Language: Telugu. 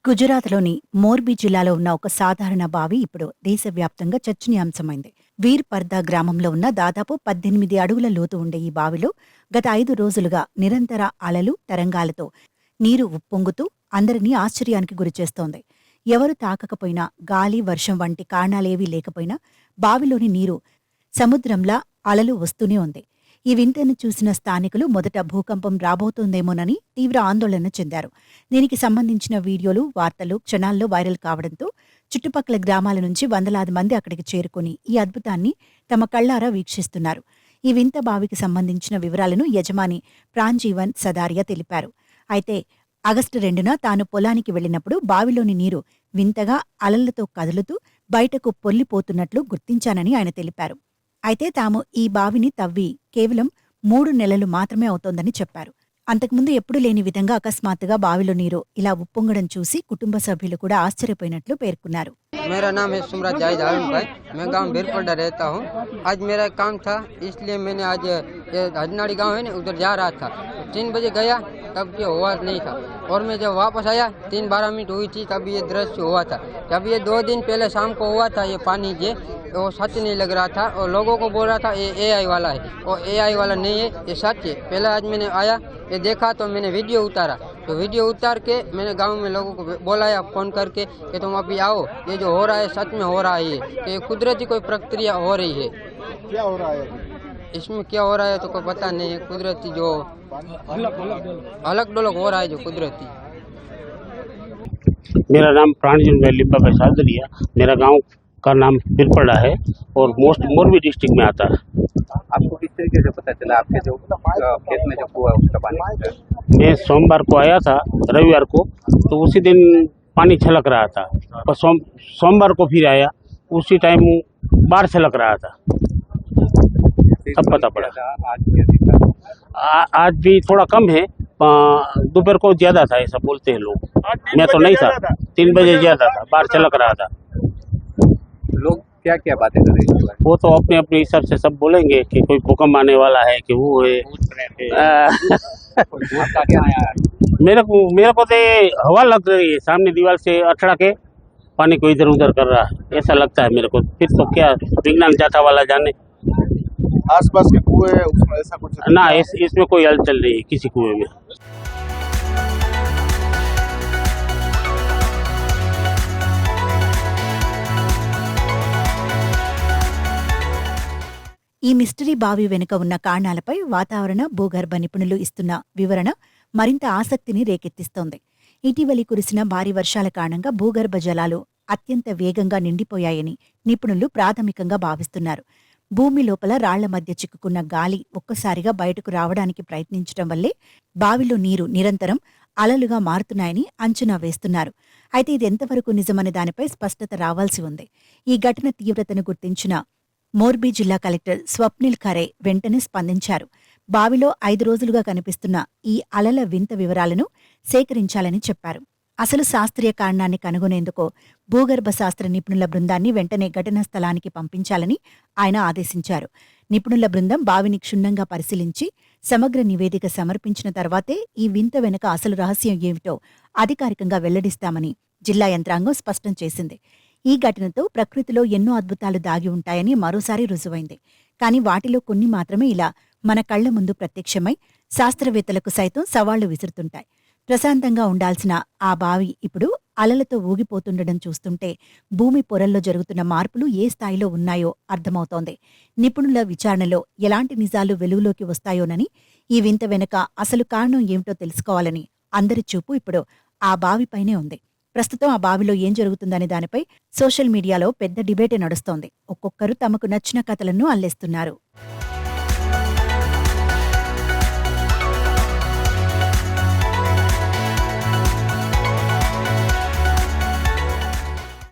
గుజరాత్లోని మోర్బీ జిల్లాలో ఉన్న ఒక సాధారణ బావి ఇప్పుడు దేశవ్యాప్తంగా చర్చనీయాంశమైంది. వీర్ పర్దా గ్రామంలో ఉన్న దాదాపు 18 అడుగుల లోతు ఉండే ఈ బావిలో గత 5 రోజులుగా నిరంతర అలలు, తరంగాలతో నీరు ఉప్పొంగుతూ అందరినీ ఆశ్చర్యానికి గురిచేస్తోంది. ఎవరు తాకకపోయినా, గాలి, వర్షం వంటి కారణాలేవీ లేకపోయినా బావిలోని నీరు సముద్రంలా అలలు వస్తూనే ఉంది. ఈ వింతను చూసిన స్థానికులు మొదట భూకంపం రాబోతోందేమోనని తీవ్ర ఆందోళన చెందారు. దీనికి సంబంధించిన వీడియోలు, వార్తలు క్షణాల్లో వైరల్ కావడంతో చుట్టుపక్కల గ్రామాల నుంచి వందలాది మంది అక్కడికి చేరుకుని ఈ అద్భుతాన్ని తమ కళ్లారా వీక్షిస్తున్నారు. ఈ వింత బావికి సంబంధించిన వివరాలను యజమాని ప్రాంజీవన్ సదారియా తెలిపారు. అయితే ఆగస్టు 2న తాను పొలానికి వెళ్లినప్పుడు బావిలోని నీరు వింతగా అలలతో కదులుతూ బయటకు పొర్లిపోతున్నట్లు గుర్తించానని ఆయన తెలిపారు. అయితే తాము ఈ బావిని తవ్వి కేవలం 3 నెలలు మాత్రమే అవుతోందని చెప్పారు. అంతకుముందు ఎప్పుడూ లేని విధంగా అకస్మాత్తుగా బావిలో నీరు ఇలా ఉప్పొంగడం చూసి కుటుంబ సభ్యులు కూడా ఆశ్చర్యపోయినట్లు పేర్కొన్నారు. मेरा नाम है सुमराज जाहिद आलम भाई। मैं गांव बीरपड़ा रहता हूँ। आज मेरा काम था, इसलिए मैंने आज हजनाड़ी गांव है ना, उधर जा रहा था। 3 बजे गया, तब ये हुआ नहीं था। और मैं जब वापस आया 3-12 मिनट हुई थी, तब ये दृश्य हुआ था। जब ये 2 दिन पहले शाम को हुआ था, ये पानी वो सच नहीं लग रहा था और लोगों को बोल रहा था ये AI वाला है, और AI वाला नहीं है, ये सच है। पहले आज मैंने आया, ये देखा तो मैंने वीडियो उतारा, तो वीडियो उतार के मैंने गांव में लोगों को बोलाया फ़ोन करके कि तुम अभी आओ, ये जो हो रहा है सच में हो रहा है, ये कुदरती कोई प्रक्रिया हो रही है। क्या हो रहा है? इसमें क्या हो रहा है तो कोई पता नहीं है। कुदरती जो अलग डोलक हो रहा है, जो कुदरती। मेरा नाम प्राणजन लिब्बा का सादरिया, मेरा गांव का नाम बिरपड़ा है और मोरबी डिस्ट्रिक्ट में आता है। आपको किस तरीके से पता चला आपके जो खेत में जब हुआ उसका पानी? मैं सोमवार को आया था, रविवार को, तो उसी दिन पानी छलक रहा था, और सोमवार को फिर आया, उसी टाइम बाहर छलक रहा था, तब पता पड़ा। आज भी थोड़ा कम है, दोपहर को ज्यादा था ऐसा बोलते हैं लोग। मैं तो नहीं था, 3 बजे ज्यादा था, बाहर छलक रहा था। लोग क्या क्या बातें कर रहे हैं? वो तो अपने अपने हिसाब से सब बोलेंगे कि कोई भूकंप आने वाला है, कि वो है। आपका क्या है? मेरे को तो ये हवा लग रही है, सामने दीवार से अठड़ा के पानी को इधर उधर कर रहा है, ऐसा लगता है मेरे को। फिर तो क्या विज्ञान जाता वाला जाने। आसपास के कुएं उसमें ऐसा कुछ ना, इसमें कोई हलचल नहीं है किसी कुएं में। ఈ మిస్టరీ బావి వెనుక ఉన్న కారణాలపై వాతావరణ, భూగర్భ నిపుణులు ఇస్తున్న వివరణ మరింత ఆసక్తిని రేకెత్తిస్తోంది. ఇటీవలి కురిసిన భారీ వర్షాల కారణంగా భూగర్భ జలాలు అత్యంత వేగంగా నిండిపోయాయని నిపుణులు ప్రాథమికంగా భావిస్తున్నారు. భూమి లోపల రాళ్ల మధ్య చిక్కుకున్న గాలి ఒక్కసారిగా బయటకు రావడానికి ప్రయత్నించడం వల్లే బావిలో నీరు నిరంతరం అలలుగా మారుతున్నాయని అంచనా వేస్తున్నారు. అయితే ఇది ఎంతవరకు నిజమనే దానిపై స్పష్టత రావాల్సి ఉంది. ఈ ఘటన తీవ్రతను గుర్తించిన మోర్బీ జిల్లా కలెక్టర్ స్వప్నిల్ ఖరే వెంటనే స్పందించారు. బావిలో 5 రోజులుగా కనిపిస్తున్న ఈ అలల వింత వివరాలను సేకరించాలని చెప్పారు. అసలు శాస్త్రీయ కారణాన్ని కనుగొనేందుకు భూగర్భ శాస్త్ర నిపుణుల బృందాన్ని వెంటనే ఘటనా స్థలానికి పంపించాలని ఆయన ఆదేశించారు. నిపుణుల బృందం బావిని క్షుణ్ణంగా పరిశీలించి సమగ్ర నివేదిక సమర్పించిన తర్వాతే ఈ వింత వెనుక అసలు రహస్యం ఏమిటో అధికారికంగా వెల్లడిస్తామని జిల్లా యంత్రాంగం స్పష్టం చేసింది. ఈ ఘటనతో ప్రకృతిలో ఎన్నో అద్భుతాలు దాగి ఉంటాయని మరోసారి రుజువైంది. కానీ వాటిలో కొన్ని మాత్రమే ఇలా మన కళ్ల ముందు ప్రత్యక్షమై శాస్త్రవేత్తలకు సైతం సవాళ్లు విసురుతుంటాయి. ప్రశాంతంగా ఉండాల్సిన ఆ బావి ఇప్పుడు అలలతో ఊగిపోతుండడం చూస్తుంటే భూమి పొరల్లో జరుగుతున్న మార్పులు ఏ స్థాయిలో ఉన్నాయో అర్థమవుతోంది. నిపుణుల విచారణలో ఎలాంటి నిజాలు వెలుగులోకి వస్తాయోనని, ఈ వింత వెనుక అసలు కారణం ఏమిటో తెలుసుకోవాలని అందరి చూపు ఇప్పుడు ఆ బావిపైనే ఉంది. ప్రస్తుతం ఆ బావిలో ఏం జరుగుతుందనే దానిపై సోషల్ మీడియాలో పెద్ద డిబేటే నడుస్తోంది. ఒక్కొక్కరు తమకు నచ్చిన కథలను అల్లేస్తున్నారు.